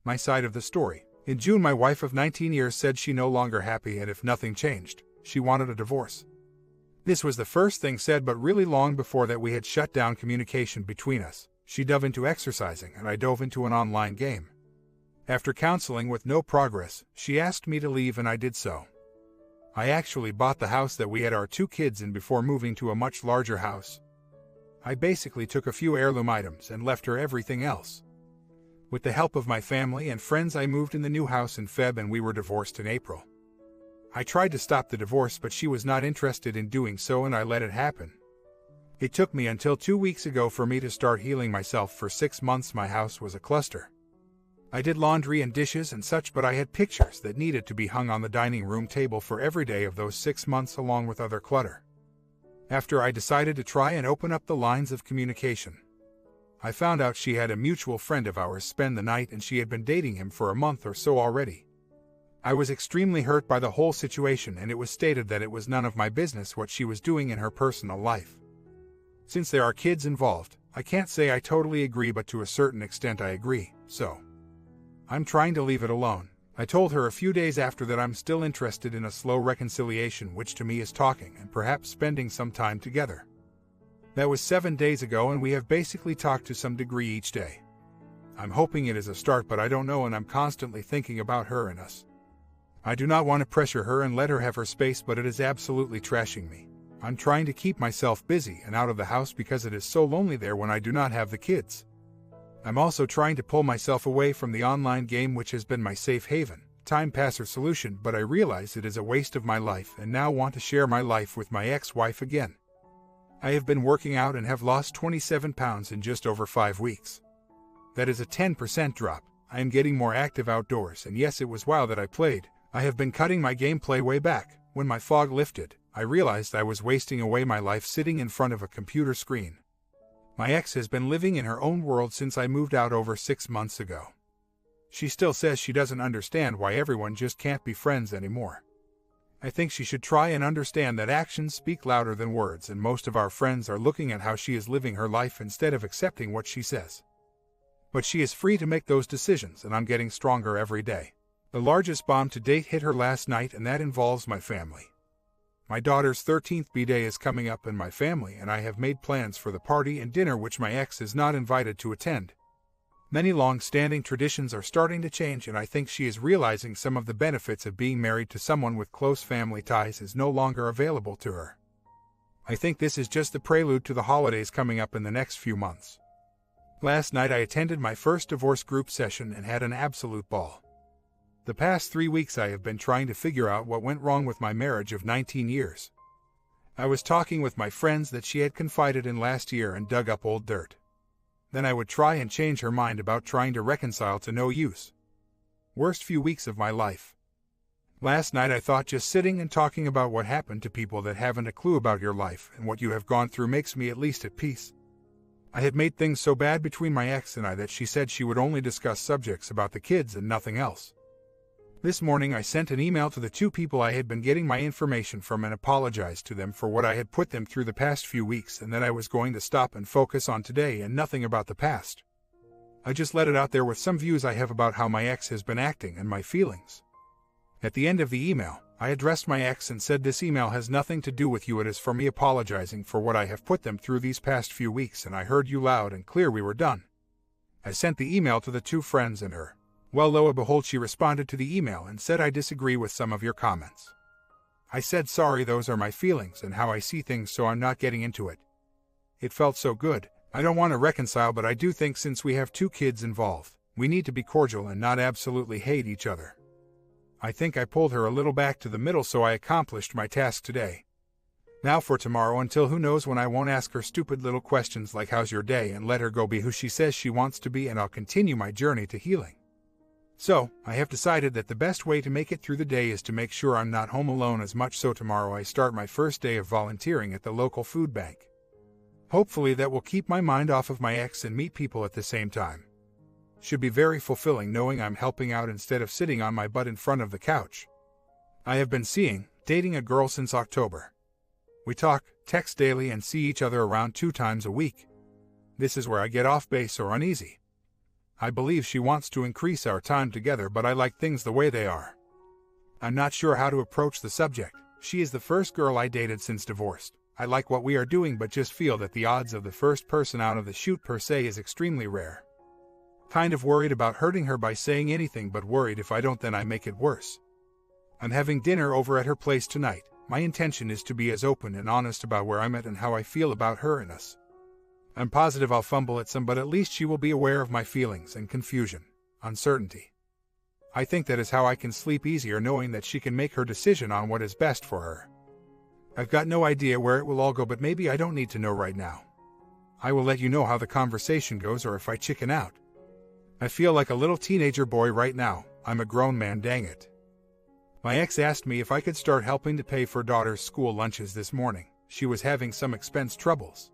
My side of the story. In June, my wife of 19 years said she no longer happy, and if nothing changed, she wanted a divorce. This was the first thing said, but really long before that we had shut down communication between us. She dove into exercising and I dove into an online game. After counseling with no progress, she asked me to leave and I did so. I actually bought the house that we had our 2 kids in before moving to a much larger house. I basically took a few heirloom items and left her everything else. With the help of my family and friends, I moved in the new house in Feb and we were divorced in April. I tried to stop the divorce, but she was not interested in doing so and I let it happen. It took me until 2 weeks ago for me to start healing myself. For 6 months my house was a cluster. I did laundry and dishes and such, but I had pictures that needed to be hung on the dining room table for every day of those 6 months, along with other clutter. After I decided to try and open up the lines of communication, I found out she had a mutual friend of ours spend the night and she had been dating him for a month or so already. I was extremely hurt by the whole situation, and it was stated that it was none of my business what she was doing in her personal life. Since there are kids involved, I can't say I totally agree, but to a certain extent I agree, so I'm trying to leave it alone. I told her a few days after that I'm still interested in a slow reconciliation, which to me is talking and perhaps spending some time together. That was 7 days ago and we have basically talked to some degree each day. I'm hoping it is a start, but I don't know, and I'm constantly thinking about her and us. I do not want to pressure her and let her have her space, but it is absolutely trashing me. I'm trying to keep myself busy and out of the house because it is so lonely there when I do not have the kids. I'm also trying to pull myself away from the online game, which has been my safe haven, time passer solution, but I realize it is a waste of my life and now want to share my life with my ex-wife again. I have been working out and have lost 27 pounds in just over 5 weeks. That is a 10% drop. I am getting more active outdoors, and yes, it was WoW that I played. I have been cutting my gameplay way back. When my fog lifted, I realized I was wasting away my life sitting in front of a computer screen. My ex has been living in her own world since I moved out over 6 months ago. She still says she doesn't understand why everyone just can't be friends anymore. I think she should try and understand that actions speak louder than words, and most of our friends are looking at how she is living her life instead of accepting what she says. But she is free to make those decisions, and I'm getting stronger every day. The largest bomb to date hit her last night, and that involves my family. My daughter's 13th B-Day is coming up in my family, and I have made plans for the party and dinner which my ex is not invited to attend. Many long-standing traditions are starting to change, and I think she is realizing some of the benefits of being married to someone with close family ties is no longer available to her. I think this is just the prelude to the holidays coming up in the next few months. Last night I attended my first divorce group session and had an absolute ball. The past 3 weeks I have been trying to figure out what went wrong with my marriage of 19 years. I was talking with my friends that she had confided in last year and dug up old dirt. Then I would try and change her mind about trying to reconcile, to no use. Worst few weeks of my life. Last night I thought just sitting and talking about what happened to people that haven't a clue about your life and what you have gone through makes me at least at peace. I had made things so bad between my ex and I that she said she would only discuss subjects about the kids and nothing else. This morning I sent an email to the 2 people I had been getting my information from and apologized to them for what I had put them through the past few weeks, and that I was going to stop and focus on today and nothing about the past. I just let it out there with some views I have about how my ex has been acting and my feelings. At the end of the email, I addressed my ex and said, "This email has nothing to do with you. It is for me apologizing for what I have put them through these past few weeks, and I heard you loud and clear. We were done." I sent the email to the 2 friends and her. Well, lo and behold, she responded to the email and said, "I disagree with some of your comments." I said, "Sorry, those are my feelings and how I see things, so I'm not getting into it." It felt so good. I don't want to reconcile, but I do think since we have 2 kids involved, we need to be cordial and not absolutely hate each other. I think I pulled her a little back to the middle, so I accomplished my task today. Now for tomorrow, until who knows when, I won't ask her stupid little questions like "How's your day?" and let her go be who she says she wants to be, and I'll continue my journey to healing. So, I have decided that the best way to make it through the day is to make sure I'm not home alone as much, so tomorrow I start my first day of volunteering at the local food bank. Hopefully that will keep my mind off of my ex and meet people at the same time. Should be very fulfilling knowing I'm helping out instead of sitting on my butt in front of the couch. I have been dating a girl since October. We talk, text daily, and see each other around 2 times a week. This is where I get off base or uneasy. I believe she wants to increase our time together, but I like things the way they are. I'm not sure how to approach the subject. She is the first girl I dated since divorced. I like what we are doing, but just feel that the odds of the first person out of the chute per se is extremely rare. Kind of worried about hurting her by saying anything, but worried if I don't then I make it worse. I'm having dinner over at her place tonight. My intention is to be as open and honest about where I'm at and how I feel about her and us. I'm positive I'll fumble at some, but at least she will be aware of my feelings and confusion, uncertainty. I think that is how I can sleep easier, knowing that she can make her decision on what is best for her. I've got no idea where it will all go, but maybe I don't need to know right now. I will let you know how the conversation goes or if I chicken out. I feel like a little teenager boy right now. I'm a grown man, dang it. My ex asked me if I could start helping to pay for daughter's school lunches this morning. She was having some expense troubles.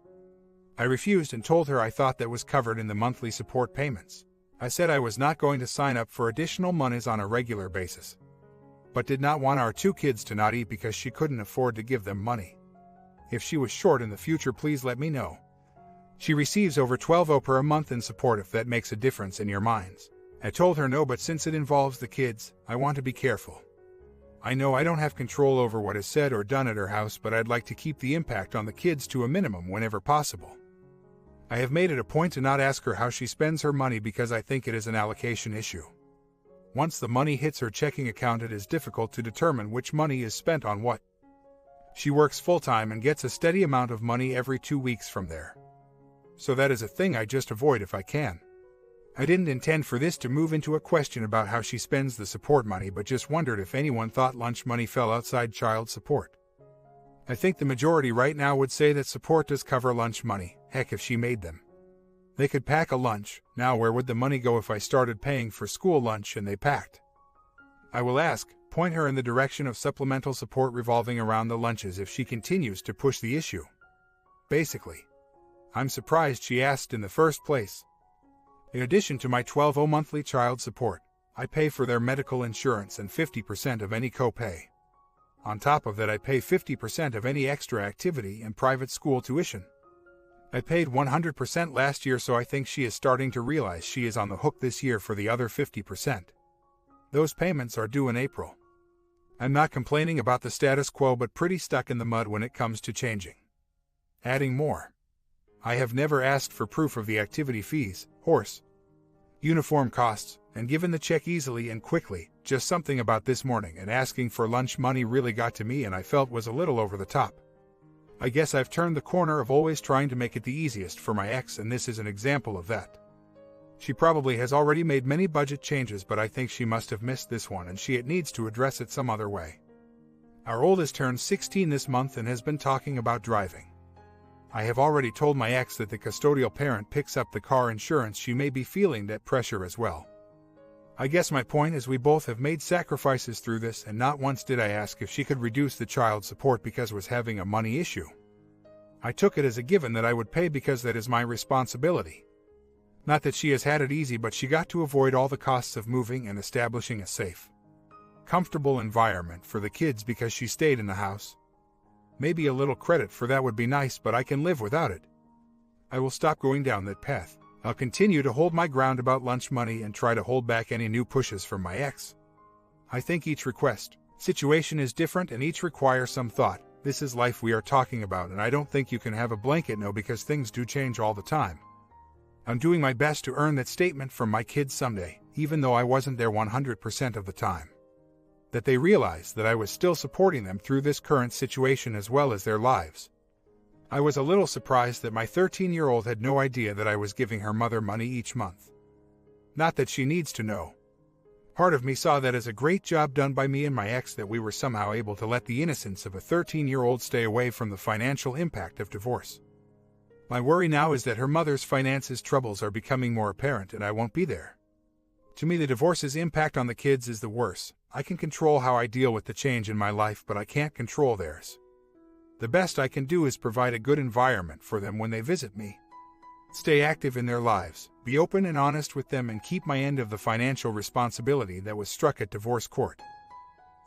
I refused and told her I thought that was covered in the monthly support payments. I said I was not going to sign up for additional monies on a regular basis, but did not want our 2 kids to not eat because she couldn't afford to give them money. If she was short in the future, please let me know. She receives over $12 per month in support if that makes a difference in your minds. I told her no, but since it involves the kids, I want to be careful. I know I don't have control over what is said or done at her house, but I'd like to keep the impact on the kids to a minimum whenever possible. I have made it a point to not ask her how she spends her money because I think it is an allocation issue. Once the money hits her checking account, it is difficult to determine which money is spent on what. She works full-time and gets a steady amount of money every 2 weeks from there. So that is a thing I just avoid if I can. I didn't intend for this to move into a question about how she spends the support money, but just wondered if anyone thought lunch money fell outside child support. I think the majority right now would say that support does cover lunch money. Heck, if she made them, they could pack a lunch. Now where would the money go if I started paying for school lunch and they packed? I will ask, point her in the direction of supplemental support revolving around the lunches if she continues to push the issue. Basically, I'm surprised she asked in the first place. In addition to my $12 monthly child support, I pay for their medical insurance and 50% of any copay. On top of that, I pay 50% of any extra activity and private school tuition. I paid 100% last year, so I think she is starting to realize she is on the hook this year for the other 50%. Those payments are due in April. I'm not complaining about the status quo, but pretty stuck in the mud when it comes to changing. Adding more. I have never asked for proof of the activity fees, horse, uniform costs, and given the check easily and quickly. Just something about this morning and asking for lunch money really got to me, and I felt was a little over the top. I guess I've turned the corner of always trying to make it the easiest for my ex, and this is an example of that. She probably has already made many budget changes, but I think she must have missed this one, and she needs to address it some other way. Our oldest turned 16 this month and has been talking about driving. I have already told my ex that the custodial parent picks up the car insurance. She may be feeling that pressure as well. I guess my point is we both have made sacrifices through this, and not once did I ask if she could reduce the child support because was having a money issue. I took it as a given that I would pay because that is my responsibility. Not that she has had it easy, but she got to avoid all the costs of moving and establishing a safe, comfortable environment for the kids because she stayed in the house. Maybe a little credit for that would be nice, but I can live without it. I will stop going down that path. I'll continue to hold my ground about lunch money and try to hold back any new pushes from my ex. I think each situation is different and each requires some thought. This is life we are talking about, and I don't think you can have a blanket no because things do change all the time. I'm doing my best to earn that statement from my kids someday, even though I wasn't there 100% of the time. That they realize that I was still supporting them through this current situation as well as their lives. I was a little surprised that my 13-year-old had no idea that I was giving her mother money each month. Not that she needs to know. Part of me saw that as a great job done by me and my ex, that we were somehow able to let the innocence of a 13-year-old stay away from the financial impact of divorce. My worry now is that her mother's finances troubles are becoming more apparent and I won't be there. To me, the divorce's impact on the kids is the worst. I can control how I deal with the change in my life, but I can't control theirs. The best I can do is provide a good environment for them when they visit me. Stay active in their lives, be open and honest with them, and keep my end of the financial responsibility that was struck at divorce court.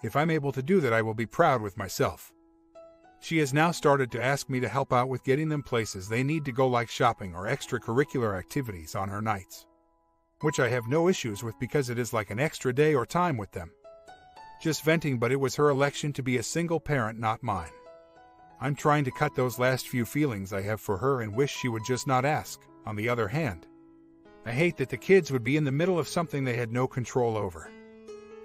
If I'm able to do that, I will be proud with myself. She has now started to ask me to help out with getting them places they need to go, like shopping or extracurricular activities on her nights. which I have no issues with because it is like an extra day or time with them. Just venting, but it was her election to be a single parent, not mine. I'm trying to cut those last few feelings I have for her and wish she would just not ask. On the other hand, I hate that the kids would be in the middle of something they had no control over.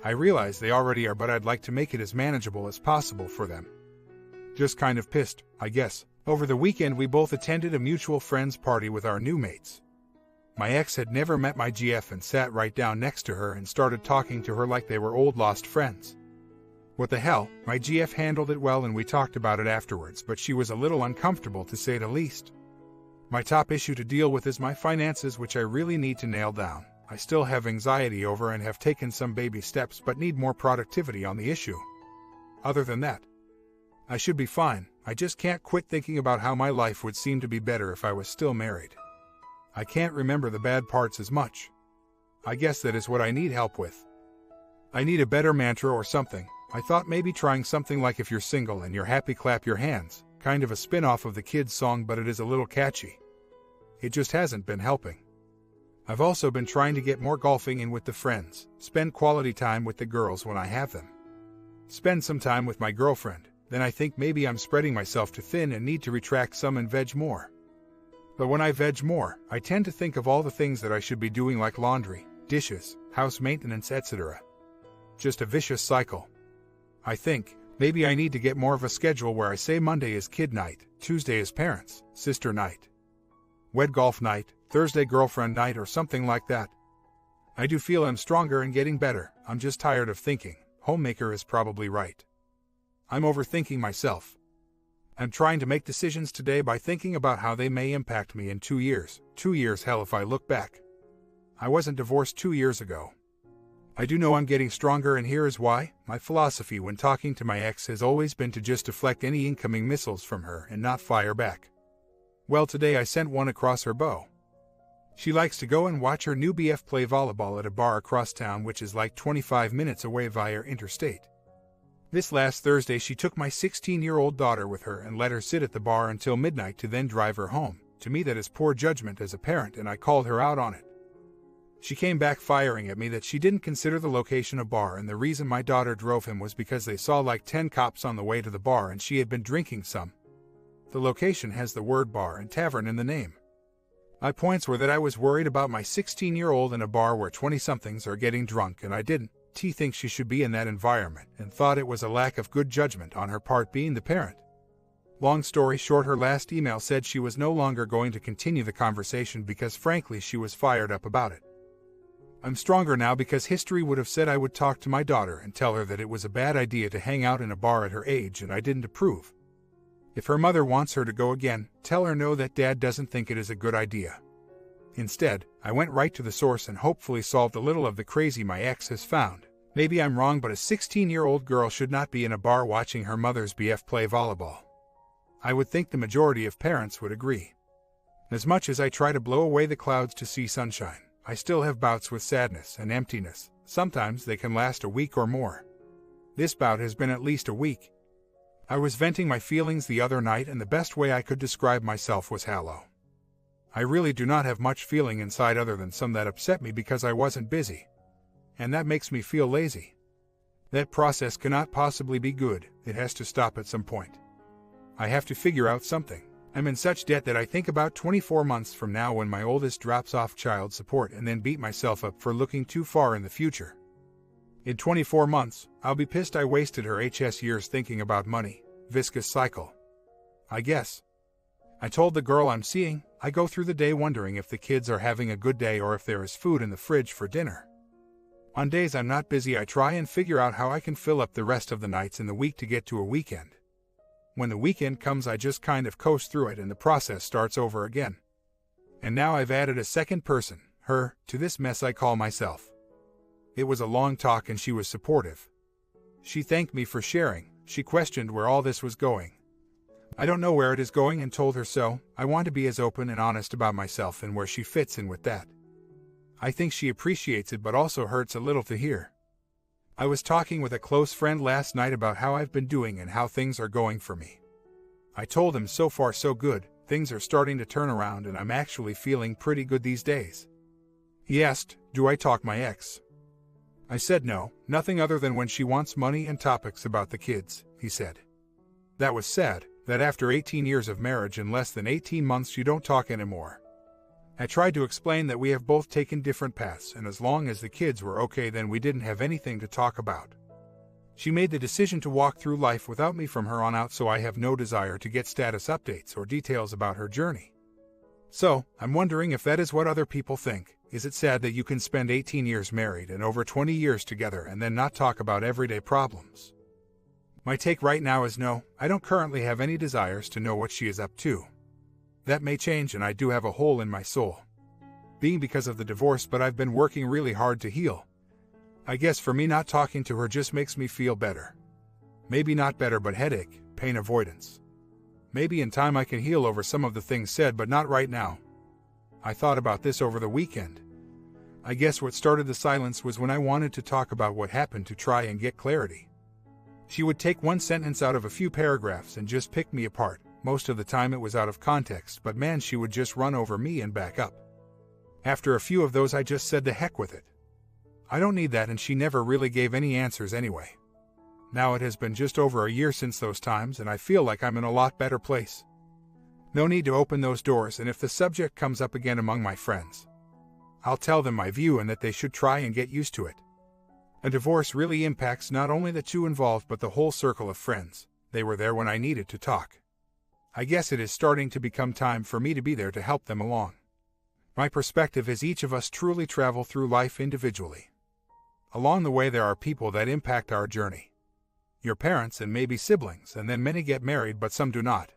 I realize they already are, but I'd like to make it as manageable as possible for them. Just kind of pissed, I guess. Over the weekend we both attended a mutual friend's party with our new mates. My ex had never met my GF and sat right down next to her and started talking to her like they were old lost friends. What the hell, my GF handled it well and we talked about it afterwards, but she was a little uncomfortable to say the least. My top issue to deal with is my finances, which I really need to nail down. I still have anxiety over and have taken some baby steps but need more productivity on the issue. Other than that, I should be fine. I just can't quit thinking about how my life would seem to be better if I was still married. I can't remember the bad parts as much. I guess that is what I need help with. I need a better mantra or something. I thought maybe trying something like "If you're single and you're happy, clap your hands," kind of a spin-off of the kids' song, but it is a little catchy. It just hasn't been helping. I've also been trying to get more golfing in with the friends, spend quality time with the girls when I have them. Spend some time with my girlfriend, then I think maybe I'm spreading myself too thin and need to retract some and veg more. But when I veg more, I tend to think of all the things that I should be doing, like laundry, dishes, house maintenance, etc. Just a vicious cycle. I think maybe I need to get more of a schedule where I say Monday is kid night, Tuesday is parents, sister night, wed golf night, Thursday girlfriend night, or something like that. I do feel I'm stronger and getting better. I'm just tired of thinking. Homemaker is probably right. I'm overthinking myself. I'm trying to make decisions today by thinking about how they may impact me in 2 years. 2 years, hell, if I look back. I wasn't divorced 2 years ago. I do know I'm getting stronger, and here is why. My philosophy when talking to my ex has always been to just deflect any incoming missiles from her and not fire back. Well, today I sent one across her bow. She likes to go and watch her new BF play volleyball at a bar across town, which is like 25 minutes away via interstate. This last Thursday she took my 16-year-old daughter with her and let her sit at the bar until midnight to then drive her home. To me that is poor judgment as a parent, and I called her out on it. She came back firing at me that she didn't consider the location a bar, and the reason my daughter drove him was because they saw like 10 cops on the way to the bar and she had been drinking some. The location has the word bar and tavern in the name. My points were that I was worried about my 16-year-old in a bar where 20-somethings are getting drunk, and I didn't think she should be in that environment, and thought it was a lack of good judgment on her part being the parent. Long story short, her last email said she was no longer going to continue the conversation because frankly she was fired up about it. I'm stronger now because history would have said I would talk to my daughter and tell her that it was a bad idea to hang out in a bar at her age and I didn't approve. If her mother wants her to go again, tell her no, that dad doesn't think it is a good idea. Instead, I went right to the source and hopefully solved a little of the crazy my ex has found. Maybe I'm wrong, but a 16-year-old girl should not be in a bar watching her mother's BF play volleyball. I would think the majority of parents would agree. As much as I try to blow away the clouds to see sunshine, I still have bouts with sadness and emptiness. Sometimes they can last a week or more. This bout has been at least a week. I was venting my feelings the other night, and the best way I could describe myself was hollow. I really do not have much feeling inside other than some that upset me because I wasn't busy. And that makes me feel lazy. That process cannot possibly be good. It has to stop at some point. I have to figure out something. I'm in such debt that I think about 24 months from now when my oldest drops off child support and then beat myself up for looking too far in the future. In 24 months, I'll be pissed I wasted her HS years thinking about money. Viscous cycle. I guess. I told the girl I'm seeing, I go through the day wondering if the kids are having a good day or if there is food in the fridge for dinner. On days I'm not busy, I try and figure out how I can fill up the rest of the nights in the week to get to a weekend. When the weekend comes, I just kind of coast through it and the process starts over again. And now I've added a second person, her, to this mess I call myself. It was a long talk and she was supportive. She thanked me for sharing. She questioned where all this was going. I don't know where it is going and told her so. I want to be as open and honest about myself and where she fits in with that. I think she appreciates it, but also hurts a little to hear. I was talking with a close friend last night about how I've been doing and how things are going for me. I told him so far so good, things are starting to turn around and I'm actually feeling pretty good these days. He asked, "Do I talk my ex?" I said no, nothing other than when she wants money and topics about the kids, he said. That was sad, that after 18 years of marriage in less than 18 months you don't talk anymore. I tried to explain that we have both taken different paths, and as long as the kids were okay then we didn't have anything to talk about. She made the decision to walk through life without me from her on out, so I have no desire to get status updates or details about her journey. So, I'm wondering if that is what other people think. Is it sad that you can spend 18 years married and over 20 years together and then not talk about everyday problems? My take right now is no, I don't currently have any desires to know what she is up to. That may change, and I do have a hole in my soul. Being because of the divorce, but I've been working really hard to heal. I guess for me not talking to her just makes me feel better. Maybe not better, but headache, pain avoidance. Maybe in time I can heal over some of the things said, but not right now. I thought about this over the weekend. I guess what started the silence was when I wanted to talk about what happened to try and get clarity. She would take one sentence out of a few paragraphs and just pick me apart. Most of the time it was out of context, but man, she would just run over me and back up. After a few of those I just said the heck with it. I don't need that, and she never really gave any answers anyway. Now it has been just over a year since those times, and I feel like I'm in a lot better place. No need to open those doors, and if the subject comes up again among my friends, I'll tell them my view and that they should try and get used to it. A divorce really impacts not only the two involved but the whole circle of friends. They were there when I needed to talk. I guess it is starting to become time for me to be there to help them along. My perspective is each of us truly travel through life individually. Along the way there are people that impact our journey. Your parents and maybe siblings, and then many get married but some do not.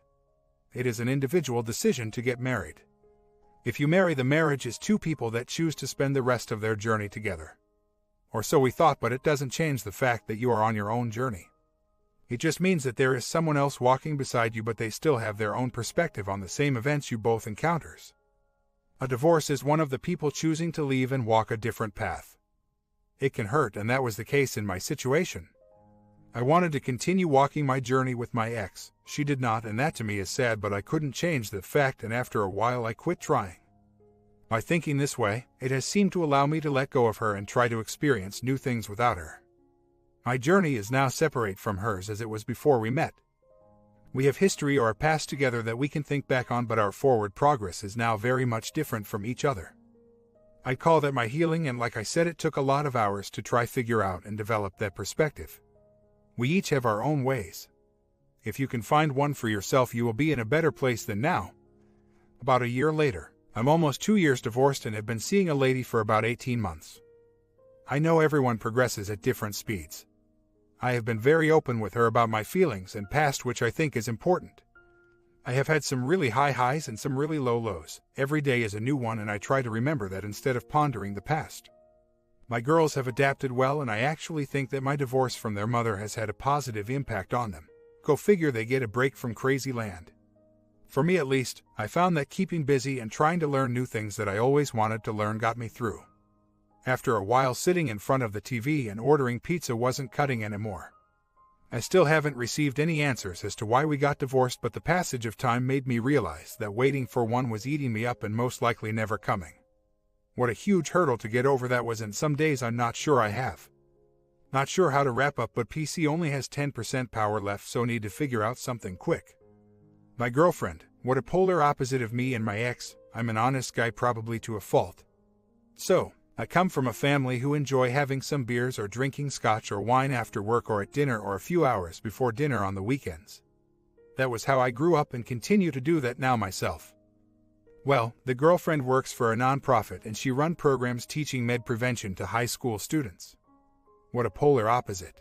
It is an individual decision to get married. If you marry, the marriage is two people that choose to spend the rest of their journey together. Or so we thought, but it doesn't change the fact that you are on your own journey. It just means that there is someone else walking beside you, but they still have their own perspective on the same events you both encounters. A divorce is one of the people choosing to leave and walk a different path. It can hurt, and that was the case in my situation. I wanted to continue walking my journey with my ex. She did not, and that to me is sad, but I couldn't change the fact, and after a while I quit trying. By thinking this way, it has seemed to allow me to let go of her and try to experience new things without her. My journey is now separate from hers as it was before we met. We have history or a past together that we can think back on, but our forward progress is now very much different from each other. I call that my healing, and like I said, it took a lot of hours to try figure out and develop that perspective. We each have our own ways. If you can find one for yourself, you will be in a better place than now. About a year later, I'm almost 2 years divorced and have been seeing a lady for about 18 months. I know everyone progresses at different speeds. I have been very open with her about my feelings and past, which I think is important. I have had some really high highs and some really low lows. Every day is a new one, and I try to remember that instead of pondering the past. My girls have adapted well, and I actually think that my divorce from their mother has had a positive impact on them. Go figure, they get a break from crazy land. For me at least, I found that keeping busy and trying to learn new things that I always wanted to learn got me through. After a while, sitting in front of the TV and ordering pizza wasn't cutting anymore. I still haven't received any answers as to why we got divorced, but the passage of time made me realize that waiting for one was eating me up and most likely never coming. What a huge hurdle to get over that was, and some days I'm not sure I have. Not sure how to wrap up, but PC only has 10% power left, so need to figure out something quick. My girlfriend, what a polar opposite of me and my ex. I'm an honest guy, probably to a fault. So, I come from a family who enjoy having some beers or drinking scotch or wine after work or at dinner or a few hours before dinner on the weekends. That was how I grew up and continue to do that now myself. Well, the girlfriend works for a nonprofit and she runs programs teaching med prevention to high school students. What a polar opposite.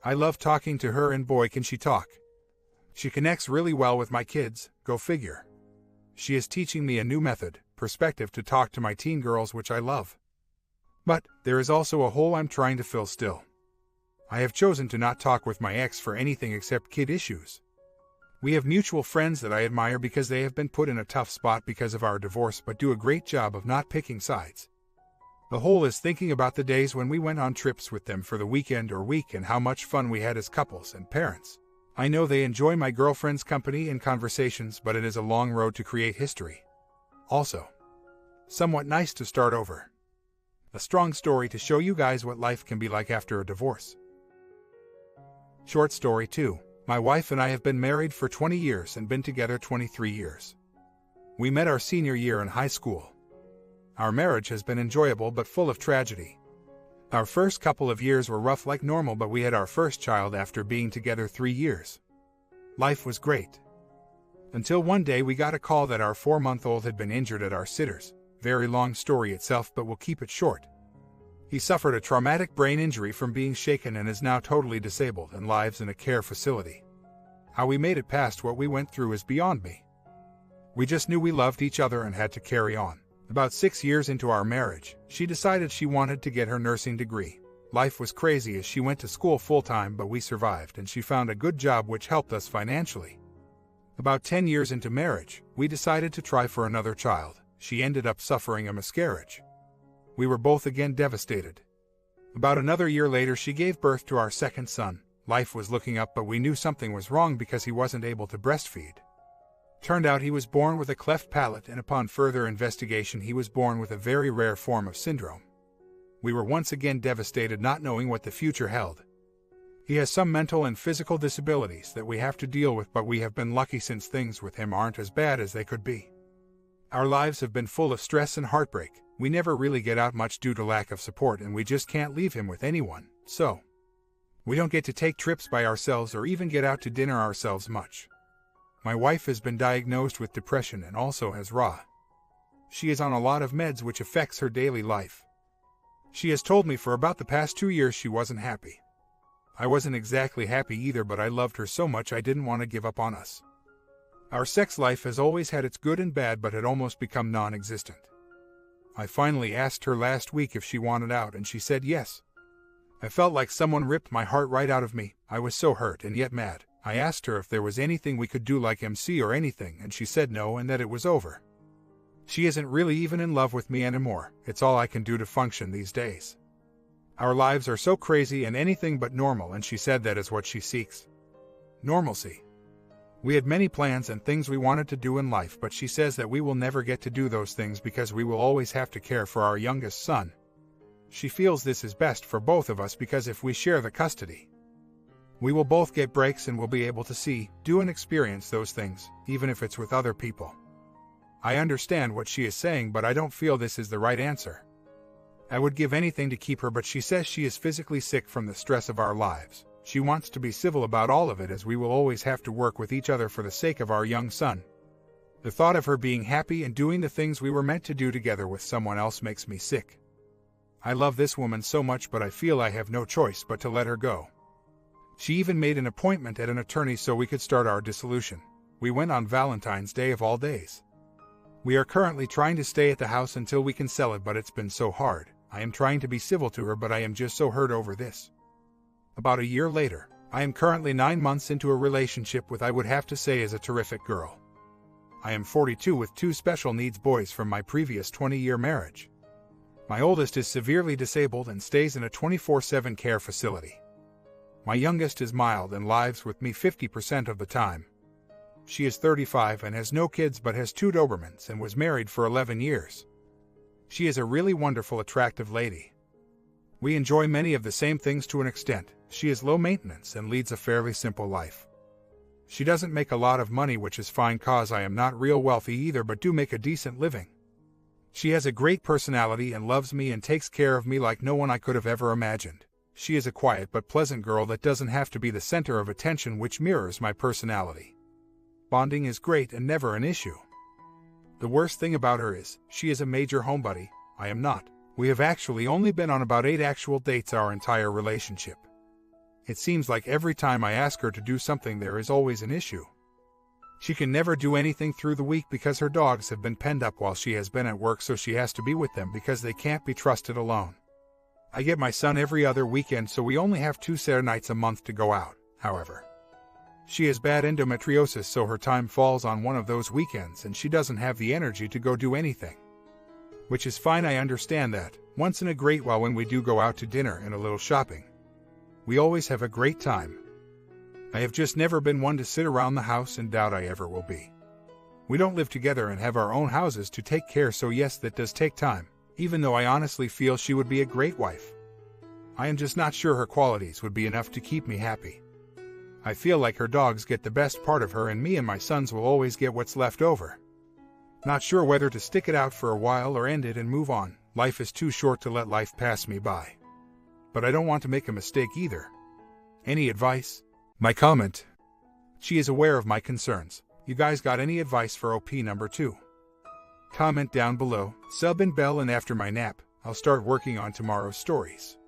I love talking to her, and boy can she talk. She connects really well with my kids, go figure. She is teaching me a new method, perspective to talk to my teen girls, which I love. But there is also a hole I'm trying to fill still. I have chosen to not talk with my ex for anything except kid issues. We have mutual friends that I admire because they have been put in a tough spot because of our divorce, but do a great job of not picking sides. The hole is thinking about the days when we went on trips with them for the weekend or week and how much fun we had as couples and parents. I know they enjoy my girlfriend's company and conversations, but it is a long road to create history. Also, somewhat nice to start over. A strong story to show you guys what life can be like after a divorce. Short story 2. My wife and I have been married for 20 years and been together 23 years. We met our senior year in high school. Our marriage has been enjoyable but full of tragedy. Our first couple of years were rough like normal, but we had our first child after being together 3 years. Life was great. Until one day we got a call that our 4-month-old had been injured at our sitters. Very long story itself, but we'll keep it short. He suffered a traumatic brain injury from being shaken and is now totally disabled and lives in a care facility. How we made it past what we went through is beyond me. We just knew we loved each other and had to carry on. About 6 years into our marriage, she decided she wanted to get her nursing degree. Life was crazy as she went to school full-time, but we survived and she found a good job which helped us financially. About 10 years into marriage, we decided to try for another child. She ended up suffering a miscarriage. We were both again devastated. About another year later, she gave birth to our second son. Life was looking up, but we knew something was wrong because he wasn't able to breastfeed. Turned out he was born with a cleft palate, and upon further investigation he was born with a very rare form of syndrome. We were once again devastated, not knowing what the future held. He has some mental and physical disabilities that we have to deal with, but we have been lucky since things with him aren't as bad as they could be. Our lives have been full of stress and heartbreak. We never really get out much due to lack of support, and we just can't leave him with anyone, so we don't get to take trips by ourselves or even get out to dinner ourselves much. My wife has been diagnosed with depression and also has RA. She is on a lot of meds which affects her daily life. She has told me for about the past 2 years she wasn't happy. I wasn't exactly happy either, but I loved her so much I didn't want to give up on us. Our sex life has always had its good and bad, but had almost become non-existent. I finally asked her last week if she wanted out, and she said yes. I felt like someone ripped my heart right out of me. I was so hurt and yet mad. I asked her if there was anything we could do, like MC or anything, and she said no and that it was over. She isn't really even in love with me anymore. It's all I can do to function these days. Our lives are so crazy and anything but normal, and she said that is what she seeks. Normalcy. We had many plans and things we wanted to do in life, but she says that we will never get to do those things because we will always have to care for our youngest son. She feels this is best for both of us because if we share the custody, we will both get breaks and will be able to see, do and experience those things, even if it's with other people. I understand what she is saying, but I don't feel this is the right answer. I would give anything to keep her, but she says she is physically sick from the stress of our lives. She wants to be civil about all of it, as we will always have to work with each other for the sake of our young son. The thought of her being happy and doing the things we were meant to do together with someone else makes me sick. I love this woman so much, but I feel I have no choice but to let her go. She even made an appointment at an attorney so we could start our dissolution. We went on Valentine's Day of all days. We are currently trying to stay at the house until we can sell it, but it's been so hard. I am trying to be civil to her, but I am just so hurt over this. About a year later, I am currently 9 months into a relationship with, I would have to say, is a terrific girl. I am 42 with 2 special needs boys from my previous 20-year marriage. My oldest is severely disabled and stays in a 24/7 care facility. My youngest is mild and lives with me 50% of the time. She is 35 and has no kids but has 2 Dobermans and was married for 11 years. She is a really wonderful, attractive lady. We enjoy many of the same things to an extent. She is low maintenance and leads a fairly simple life. She doesn't make a lot of money, which is fine cause I am not real wealthy either, but do make a decent living. She has a great personality and loves me and takes care of me like no one I could have ever imagined. She is a quiet but pleasant girl that doesn't have to be the center of attention, which mirrors my personality. Bonding is great and never an issue. The worst thing about her is, she is a major homebody. I am not. We have actually only been on about 8 actual dates our entire relationship. It seems like every time I ask her to do something there is always an issue. She can never do anything through the week because her dogs have been penned up while she has been at work, so she has to be with them because they can't be trusted alone. I get my son every other weekend, so we only have 2 Saturday nights a month to go out, however. She has bad endometriosis, so her time falls on one of those weekends and she doesn't have the energy to go do anything. Which is fine, I understand that. Once in a great while when we do go out to dinner and a little shopping, we always have a great time. I have just never been one to sit around the house and doubt I ever will be. We don't live together and have our own houses to take care, so yes, that does take time. even though I honestly feel she would be a great wife. I am just not sure her qualities would be enough to keep me happy. I feel like her dogs get the best part of her and me and my sons will always get what's left over. Not sure whether to stick it out for a while or end it and move on. Life is too short to let life pass me by. But I don't want to make a mistake either. Any advice? My comment. She is aware of my concerns. You guys got any advice for OP number 2? Comment down below, sub and bell, and after my nap, I'll start working on tomorrow's stories.